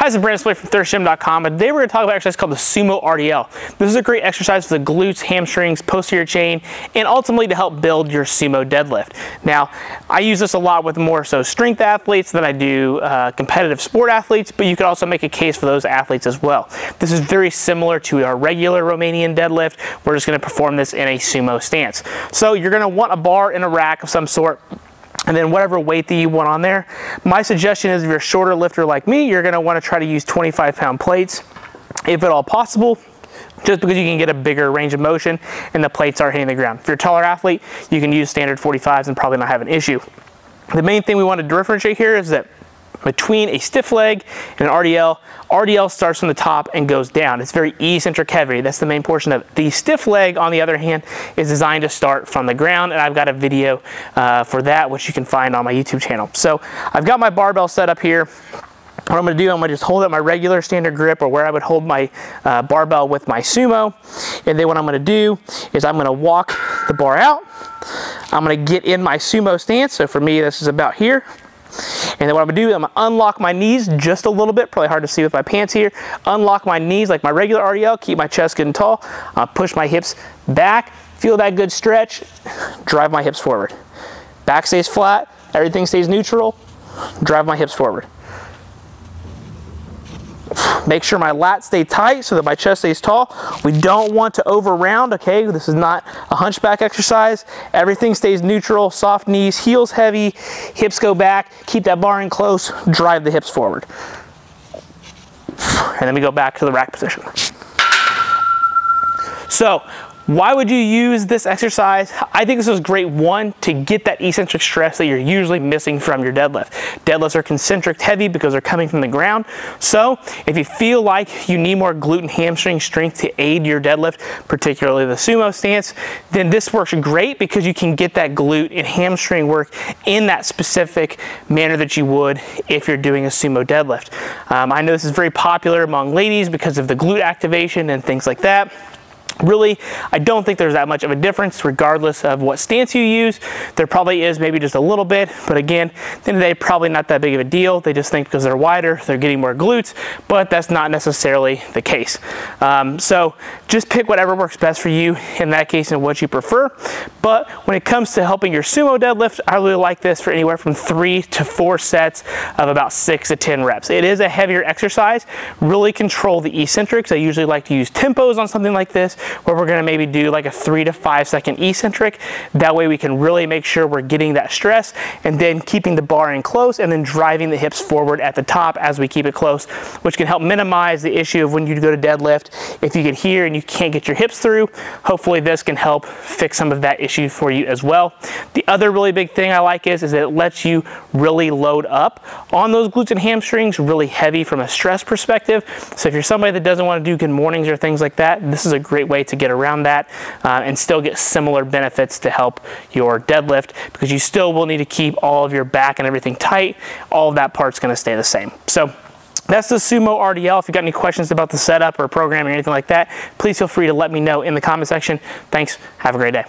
Hi, this is Brandon from thirstgym.com, and today we're going to talk about an exercise called the Sumo RDL. This is a great exercise for the glutes, hamstrings, posterior chain, and ultimately to help build your sumo deadlift. Now, I use this a lot with more so strength athletes than I do competitive sport athletes, but you could also make a case for those athletes as well. This is very similar to our regular Romanian deadlift. We're just going to perform this in a sumo stance. So you're going to want a bar in a rack of some sort, and then whatever weight that you want on there. My suggestion is if you're a shorter lifter like me, you're gonna wanna try to use 25-pound plates, if at all possible, just because you can get a bigger range of motion and the plates are hitting the ground. If you're a taller athlete, you can use standard 45s and probably not have an issue. The main thing we want to differentiate here is that between a stiff leg and an RDL, RDL starts from the top and goes down. It's very eccentric heavy. That's the main portion of it. The stiff leg, on the other hand, is designed to start from the ground, and I've got a video for that, which you can find on my YouTube channel. So I've got my barbell set up here. What I'm going to do, I'm going to just hold up my regular standard grip, or where I would hold my barbell with my sumo. And then what I'm going to do is I'm going to walk the bar out. I'm going to get in my sumo stance. So for me, this is about here. And then what I'm gonna do, I'm gonna unlock my knees just a little bit, probably hard to see with my pants here. Unlock my knees like my regular RDL, keep my chest good and tall. Push my hips back, feel that good stretch, drive my hips forward. Back stays flat, everything stays neutral, drive my hips forward. Make sure my lats stay tight so that my chest stays tall. We don't want to over round, okay? This is not a hunchback exercise. Everything stays neutral, soft knees, heels heavy, hips go back, keep that bar in close, drive the hips forward. And then we go back to the rack position. So, why would you use this exercise? I think this is great, one, to get that eccentric stress that you're usually missing from your deadlift. Deadlifts are concentric heavy because they're coming from the ground. So if you feel like you need more glute and hamstring strength to aid your deadlift, particularly the sumo stance, then this works great because you can get that glute and hamstring work in that specific manner that you would if you're doing a sumo deadlift. I know this is very popular among ladies because of the glute activation and things like that. Really, I don't think there's that much of a difference regardless of what stance you use. There probably is maybe just a little bit, but again, at the end of the day, probably not that big of a deal. They just think because they're wider, they're getting more glutes, but that's not necessarily the case. So just pick whatever works best for you in that case and what you prefer. But when it comes to helping your sumo deadlift, I really like this for anywhere from 3 to 4 sets of about 6 to 10 reps. It is a heavier exercise. Really control the eccentrics. I usually like to use tempos on something like this, where we're going to maybe do like a 3 to 5 second eccentric. That way we can really make sure we're getting that stress and then keeping the bar in close and then driving the hips forward at the top as we keep it close, which can help minimize the issue of when you go to deadlift. If you get here and you can't get your hips through, hopefully this can help fix some of that issue for you as well. The other really big thing I like is that it lets you really load up on those glutes and hamstrings really heavy from a stress perspective. So if you're somebody that doesn't want to do good mornings or things like that, this is a great way to get around that and still get similar benefits to help your deadlift, because you still will need to keep all of your back and everything tight. All of that part's going to stay the same. So that's the Sumo RDL. If you've got any questions about the setup or programming or anything like that, please feel free to let me know in the comment section. Thanks. Have a great day.